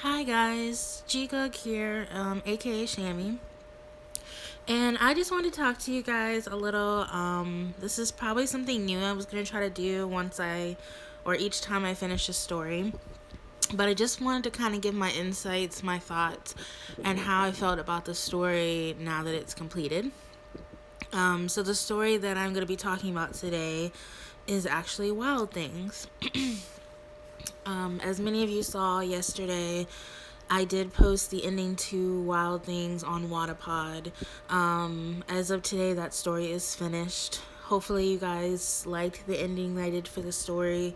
Hi guys, Jigug here, aka Shammy, and I just wanted to talk to you guys a little. This is probably something new I was gonna try to do or each time I finish a story, but I just wanted to kind of give my insights, my thoughts, and how I felt about the story now that it's completed. So the story that I'm gonna be talking about today is actually Wild Things. As many of you saw yesterday, I did post the ending to Wild Things on Wattpad. As of today, that story is finished. Hopefully, you guys liked the ending that I did for the story.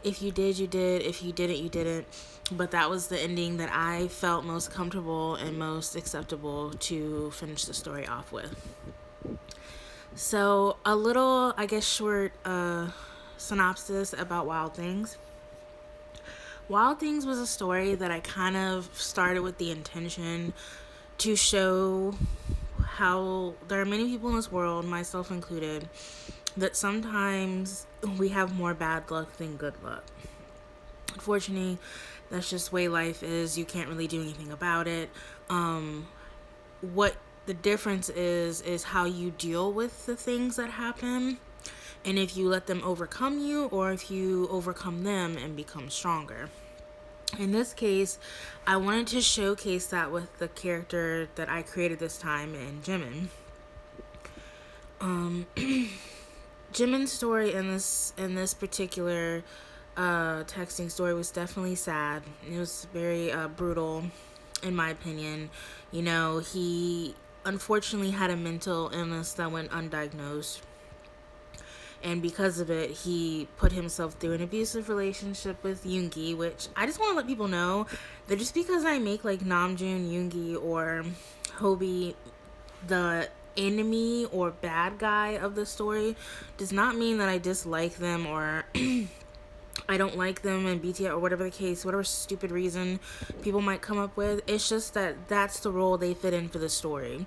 If you did, you did. If you didn't, you didn't. But that was the ending that I felt most comfortable and most acceptable to finish the story off with. So, a little, I guess, short synopsis about Wild Things. Wild Things was a story that I kind of started with the intention to show how there are many people in this world, myself included, that sometimes we have more bad luck than good luck. Unfortunately, that's just the way life is. You can't really do anything about it. What the difference is how you deal with the things that happen, and if you let them overcome you or if you overcome them and become stronger. In this case, I wanted to showcase that with the character that I created this time in Jimin. Jimin's story in this particular texting story was definitely sad. It was very brutal, in my opinion. He unfortunately had a mental illness that went undiagnosed, and because of it, he put himself through an abusive relationship with Yoongi, which I just want to let people know that just because I make like Namjoon, Yoongi, or Hobi the enemy or bad guy of the story does not mean that I dislike them or I don't like them and BTS or whatever the case, whatever stupid reason people might come up with. It's just that that's the role they fit in for the story.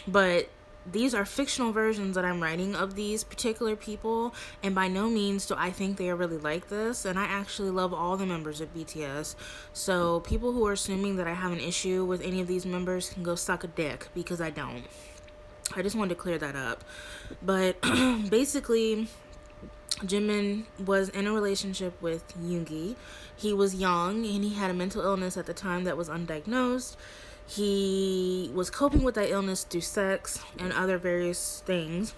But these are fictional versions that I'm writing of these particular people, and by no means do I think they are really like this. And I actually love all the members of BTS. So people who are assuming that I have an issue with any of these members can go suck a dick, because I don't. I just wanted to clear that up. But basically, Jimin was in a relationship with Yoongi. He was young and he had a mental illness at the time that was undiagnosed. He was coping with that illness through sex and other various things.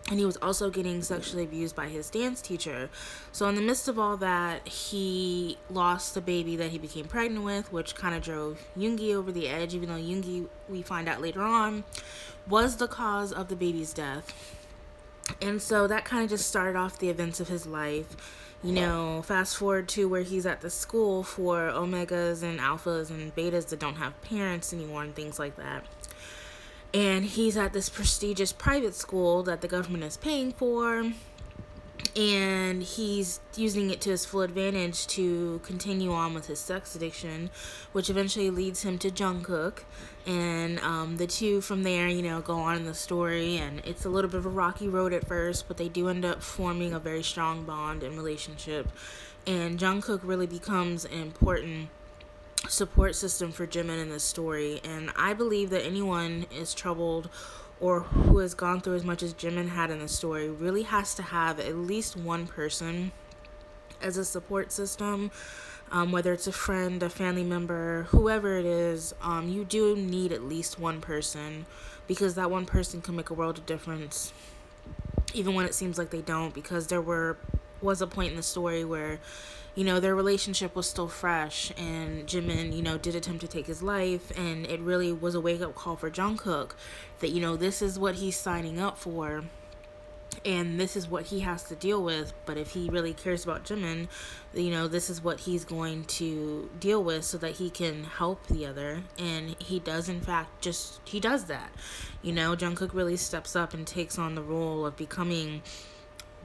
And he was also getting sexually abused by his dance teacher. So in the midst of all that, he lost the baby that he became pregnant with, which kind of drove Yoongi over the edge, even though Yoongi, we find out later on, was the cause of the baby's death. And so that kind of just started off the events of his life. Fast forward to where he's at the school for omegas and alphas and betas that don't have parents anymore and things like that. And he's at this prestigious private school that the government is paying for. And he's using it to his full advantage to continue on with his sex addiction, which eventually leads him to Jungkook. And the two from there, go on in the story. And it's a little bit of a rocky road at first, but they do end up forming a very strong bond and relationship. And Jungkook really becomes an important support system for Jimin in this story. And I believe that anyone is troubled or who has gone through as much as Jimin had in the story really has to have at least one person as a support system, whether it's a friend, a family member, whoever it is. You do need at least one person, because that one person can make a world of difference, even when it seems like they don't, because there was a point in the story where their relationship was still fresh, and Jimin, did attempt to take his life, and it really was a wake-up call for Jungkook that, this is what he's signing up for, and this is what he has to deal with. But if he really cares about Jimin, this is what he's going to deal with so that he can help the other. And he does, in fact, he does that. Jungkook really steps up and takes on the role of becoming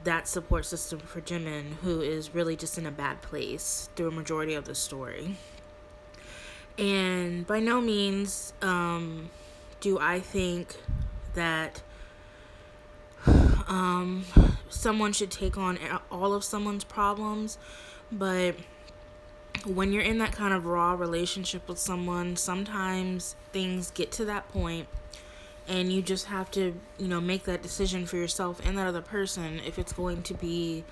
that support system for Jimin, who is really just in a bad place through a majority of the story. And by no means do I think that someone should take on all of someone's problems, but when you're in that kind of raw relationship with someone, sometimes things get to that point and you just have to, make that decision for yourself and that other person if it's going to be,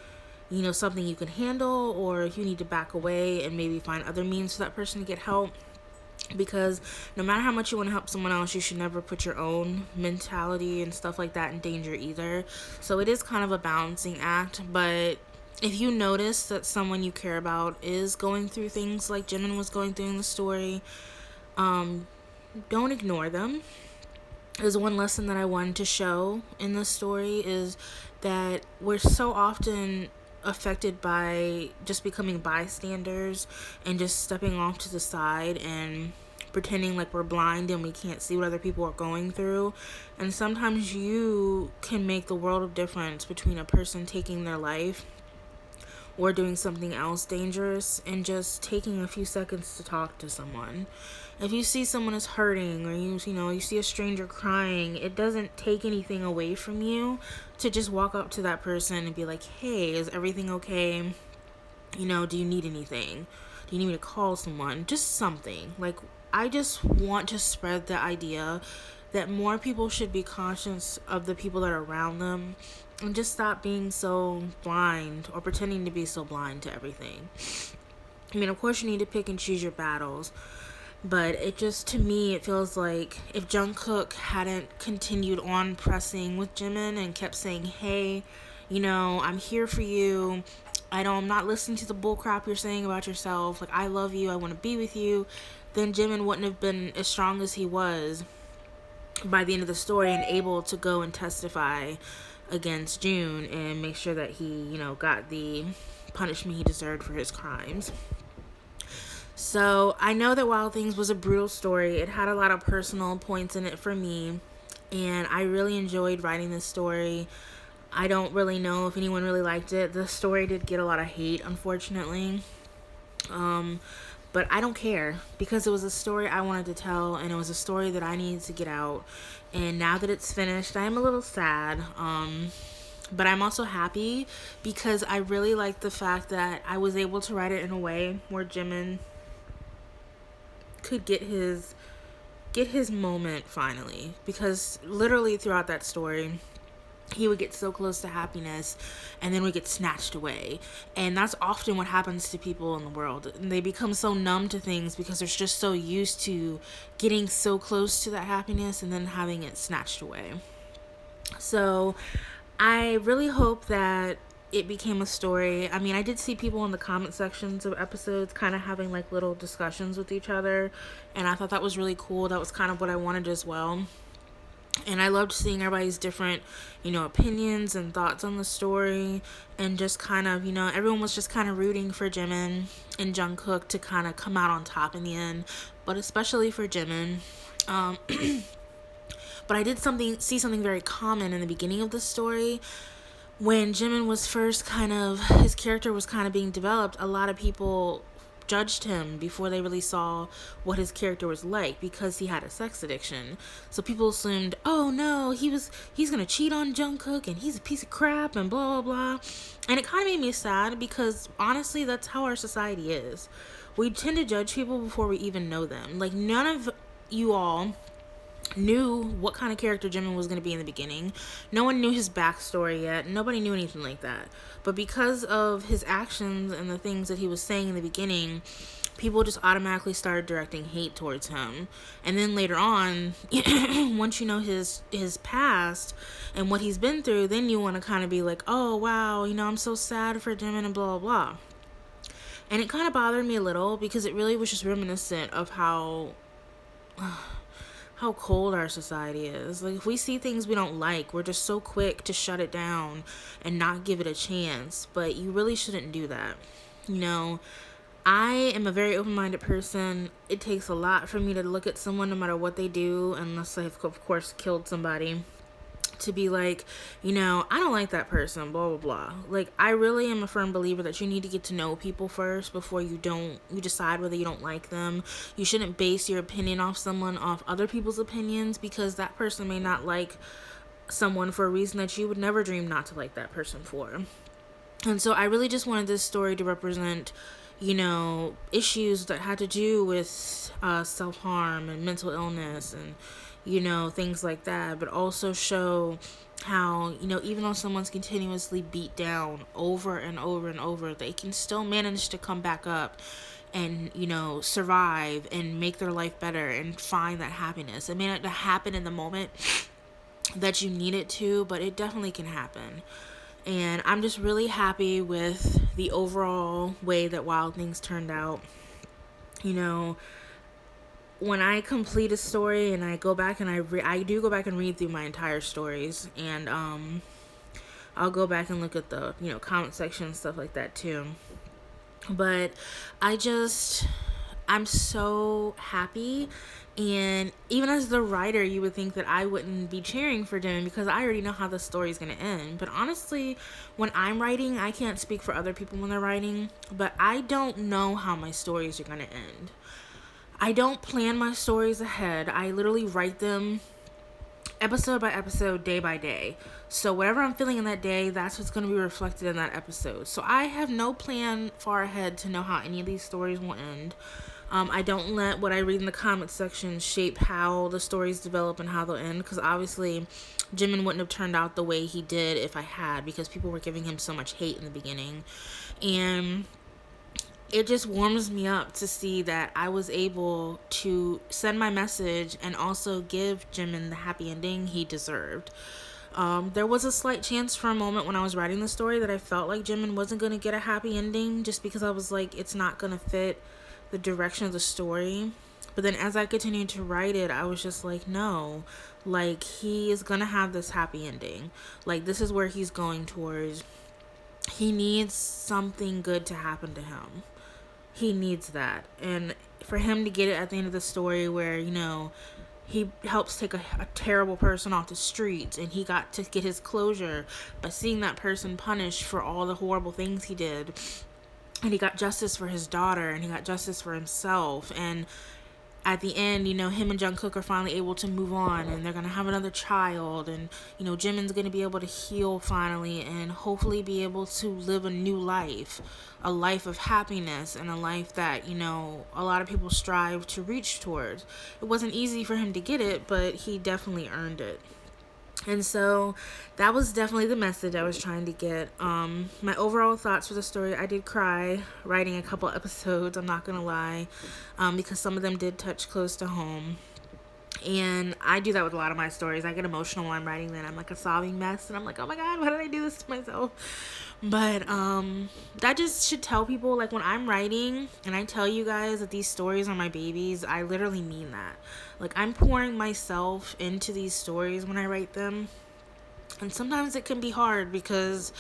something you can handle, or if you need to back away and maybe find other means for that person to get help. Because no matter how much you want to help someone else, you should never put your own mentality and stuff like that in danger either. So it is kind of a balancing act. But if you notice that someone you care about is going through things like Jimin was going through in the story, don't ignore them. There's one lesson that I wanted to show in this story is that we're so often affected by just becoming bystanders and just stepping off to the side and pretending like we're blind and we can't see what other people are going through. And sometimes you can make the world of difference between a person taking their life or doing something else dangerous and just taking a few seconds to talk to someone. If you see someone is hurting, or you see a stranger crying, it doesn't take anything away from you to just walk up to that person and be like, "Hey, is everything okay? Do you need anything? Do you need me to call someone?" Just something. Like, I just want to spread the idea that more people should be conscious of the people that are around them and just stop being so blind or pretending to be so blind to everything. I mean, of course you need to pick and choose your battles, but it just, to me, it feels like if Jungkook hadn't continued on pressing with Jimin and kept saying, "Hey, I'm here for you. I'm not listening to the bullcrap you're saying about yourself. Like, I love you. I want to be with you," then Jimin wouldn't have been as strong as he was by the end of the story and able to go and testify against June and make sure that he, got the punishment he deserved for his crimes. So I know that Wild Things was a brutal story. It had a lot of personal points in it for me, and I really enjoyed writing this story. I don't really know if anyone really liked it. The story did get a lot of hate, unfortunately. But I don't care, because it was a story I wanted to tell, and it was a story that I needed to get out. And now that it's finished, I am a little sad. But I'm also happy because I really like the fact that I was able to write it in a way where Jimin could get his moment finally, because literally throughout that story he would get so close to happiness and then would get snatched away. And that's often what happens to people in the world. They become so numb to things because they're just so used to getting so close to that happiness and then having it snatched away. So I really hope that it became a story. I mean, I did see people in the comment sections of episodes kind of having like little discussions with each other, and I thought that was really cool. That was kind of what I wanted as well. And I loved seeing everybody's different, opinions and thoughts on the story, and just kind of, everyone was just kind of rooting for Jimin and Jungkook to kind of come out on top in the end, but especially for Jimin. But I did see something very common in the beginning of the story. When Jimin was first his character was kind of being developed, a lot of people judged him before they really saw what his character was like, because he had a sex addiction. So people assumed, "Oh no, he's gonna cheat on Jungkook and he's a piece of crap and blah blah blah." And it kind of made me sad, because honestly that's how our society is. We tend to judge people before we even know them. Like, none of you all knew what kind of character Jimin was going to be in the beginning. No one knew his backstory yet. Nobody knew anything like that. But because of his actions and the things that he was saying in the beginning, people just automatically started directing hate towards him. And then later on, once you know his past and what he's been through, then you want to kind of be like, "Oh wow, I'm so sad for Jimin and blah blah blah." And it kind of bothered me a little, because it really was just reminiscent of how cold our society is. Like, if we see things we don't like, we're just so quick to shut it down and not give it a chance. But you really shouldn't do that. I am a very open-minded person. It takes a lot for me to look at someone, no matter what they do, unless they've, of course, killed somebody, to be like, I don't like that person, blah, blah, blah. Like, I really am a firm believer that you need to get to know people first before you decide whether you don't like them. You shouldn't base your opinion off other people's opinions, because that person may not like someone for a reason that you would never dream not to like that person for. And so I really just wanted this story to represent, issues that had to do with self-harm and mental illness and, things like that, but also show how, even though someone's continuously beat down over and over and over, they can still manage to come back up and, survive and make their life better and find that happiness. It may not happen in the moment that you need it to, but it definitely can happen. And I'm just really happy with the overall way that Wild Things turned out. When I complete a story and I go back and I do go back and read through my entire stories, and I'll go back and look at the comment section and stuff like that too. But I'm so happy. And even as the writer, you would think that I wouldn't be cheering for Jimin because I already know how the story's going to end. But honestly, when I'm writing, I can't speak for other people when they're writing, but I don't know how my stories are going to end. I don't plan my stories ahead. I literally write them episode by episode, day by day. So whatever I'm feeling in that day, that's what's going to be reflected in that episode. So I have no plan far ahead to know how any of these stories will end. I don't let what I read in the comment section shape how the stories develop and how they'll end, because obviously Jimin wouldn't have turned out the way he did if I had, because people were giving him so much hate in the beginning. And it just warms me up to see that I was able to send my message and also give Jimin the happy ending he deserved. There was a slight chance for a moment when I was writing the story that I felt like Jimin wasn't going to get a happy ending, just because I was like, it's not going to fit the direction of the story. But then as I continued to write it, I was just like, no, like, he is going to have this happy ending. Like, this is where he's going towards. He needs something good to happen to him. He needs that. And for him to get it at the end of the story where, he helps take a terrible person off the streets, and he got to get his closure by seeing that person punished for all the horrible things he did. And he got justice for his daughter, and he got justice for himself. And at the end, him and Jungkook are finally able to move on, and they're going to have another child, and, Jimin's going to be able to heal finally, and hopefully be able to live a new life, a life of happiness, and a life that, a lot of people strive to reach towards. It wasn't easy for him to get it, but he definitely earned it. And so that was definitely the message I was trying to get. My overall thoughts for the story, I did cry writing a couple episodes, I'm not gonna lie, because some of them did touch close to home. And I do that with a lot of my stories. I get emotional when I'm writing them. I'm like a sobbing mess, and I'm like, oh my god, why did I do this to myself? But that just should tell people, like, when I'm writing and I tell you guys that these stories are my babies, I literally mean that. Like, I'm pouring myself into these stories when I write them. And sometimes it can be hard because,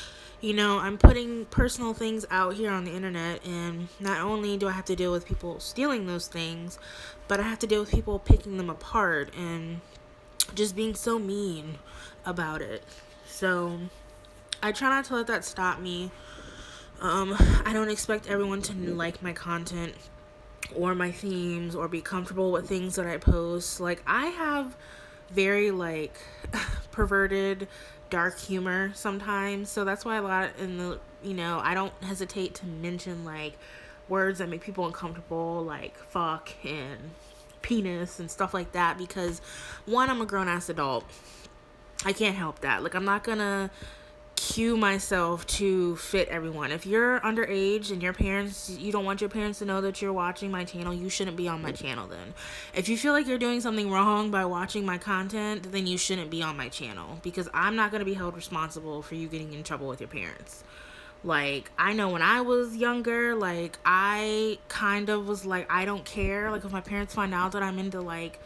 I'm putting personal things out here on the internet, and not only do I have to deal with people stealing those things, but I have to deal with people picking them apart and just being so mean about it. So I try not to let that stop me. I don't expect everyone to like my content or my themes or be comfortable with things that I post. Like, I have very, like, perverted dark humor sometimes, so that's why a lot in the, I don't hesitate to mention, like, words that make people uncomfortable, like fuck and penis and stuff like that, because one, I'm a grown-ass adult. I can't help that. Like, I'm not gonna cue myself to fit everyone. If you're underage and you don't want your parents to know that you're watching my channel, you shouldn't be on my channel then. If you feel like you're doing something wrong by watching my content, then you shouldn't be on my channel, because I'm not going to be held responsible for you getting in trouble with your parents. Like, I know when I was younger, like, I kind of was like, I don't care. Like, if my parents find out that I'm into, like,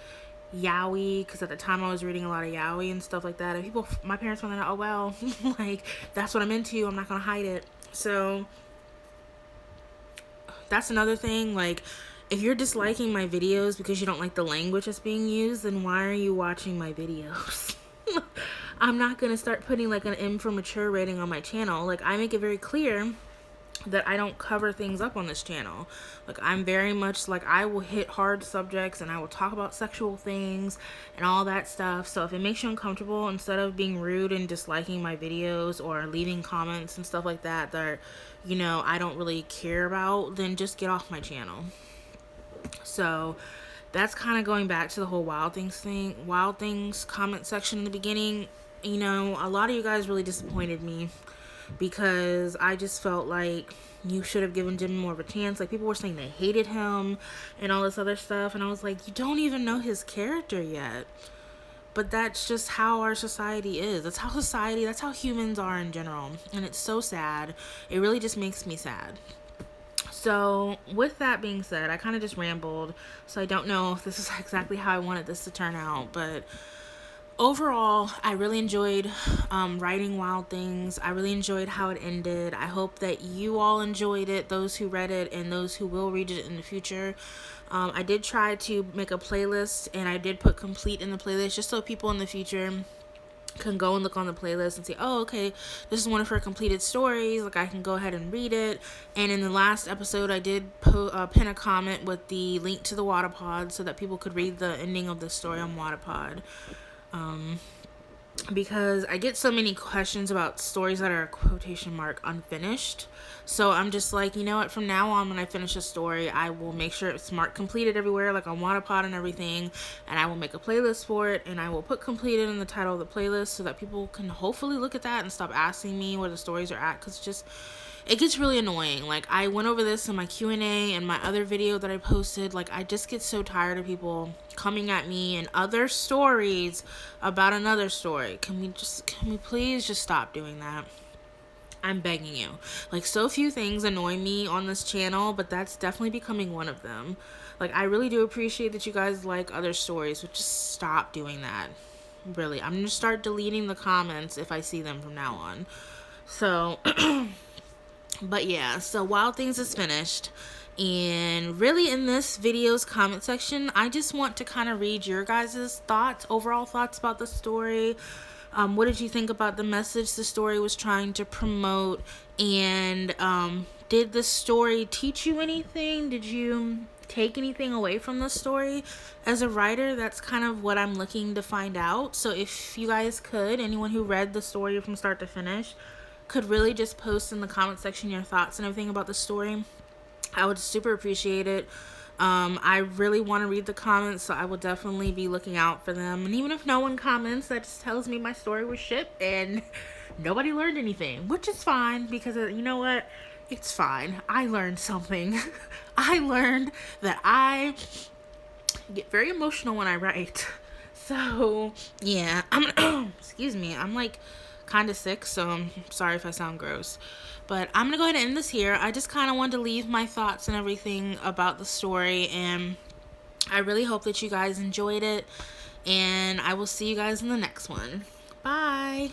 yaoi, because at the time I was reading a lot of yaoi and stuff like that, and my parents found out, oh well, like, that's what I'm into, I'm not gonna hide it. So that's another thing. Like, if you're disliking my videos because you don't like the language that's being used, then why are you watching my videos? I'm not gonna start putting, like, an M for mature rating on my channel. Like, I make it very clear that I don't cover things up on this channel. Like, I'm very much like, I will hit hard subjects and I will talk about sexual things and all that stuff. So if it makes you uncomfortable, instead of being rude and disliking my videos or leaving comments and stuff like that you know, I don't really care about, then just get off my channel. So that's kind of going back to the whole Wild Things comment section in the beginning. You know, a lot of you guys really disappointed me, because I just felt like you should have given Jimmy more of a chance. Like, people were saying they hated him and all this other stuff, and I was like, you don't even know his character yet. But that's just how our society is. That's how humans are in general, and it's so sad. It really just makes me sad. So with that being said, I kind of just rambled, so I don't know if this is exactly how I wanted this to turn out, but overall, I really enjoyed writing Wild Things. I really enjoyed how it ended. I hope that you all enjoyed it, those who read it and those who will read it in the future. I did try to make a playlist, and I did put complete in the playlist just so people in the future can go and look on the playlist and say, oh, okay, this is one of her completed stories. Like, I can go ahead and read it. And in the last episode, I did pin a comment with the link to the Wattpad so that people could read the ending of the story on Wattpad. Because I get so many questions about stories that are quotation mark unfinished. So I'm just like, you know what, from now on, when I finish a story, I will make sure it's marked completed everywhere, like on Wattpad and everything, and I will make a playlist for it, and I will put completed in the title of the playlist so that people can hopefully look at that and stop asking me where the stories are at, because it gets really annoying. Like, I went over this in my Q&A and my other video that I posted. Like, I just get so tired of people coming at me and other stories about another story. Can we please just stop doing that? I'm begging you. Like, so few things annoy me on this channel, but that's definitely becoming one of them. Like, I really do appreciate that you guys like other stories, but just stop doing that. Really, I'm gonna start deleting the comments if I see them from now on. So but yeah, so Wild Things is finished. And really, in this video's comment section, I just want to kind of read your guys' overall thoughts about the story. What did you think about the message the story was trying to promote? And did the story teach you anything? Did you take anything away from the story? As a writer, that's kind of what I'm looking to find out. So if you guys could, anyone who read the story from start to finish, could really just post in the comment section your thoughts and everything about the story, I would super appreciate it. I really want to read the comments, so I will definitely be looking out for them. And even if no one comments, that just tells me my story was shit and nobody learned anything, which is fine, because you know what? It's fine. I learned something. I learned that I get very emotional when I write. So, yeah. Excuse me. I'm like kind of sick, so I'm sorry if I sound gross. But I'm gonna go ahead and end this here. I just kind of wanted to leave my thoughts and everything about the story, and I really hope that you guys enjoyed it, and I will see you guys in the next one. Bye.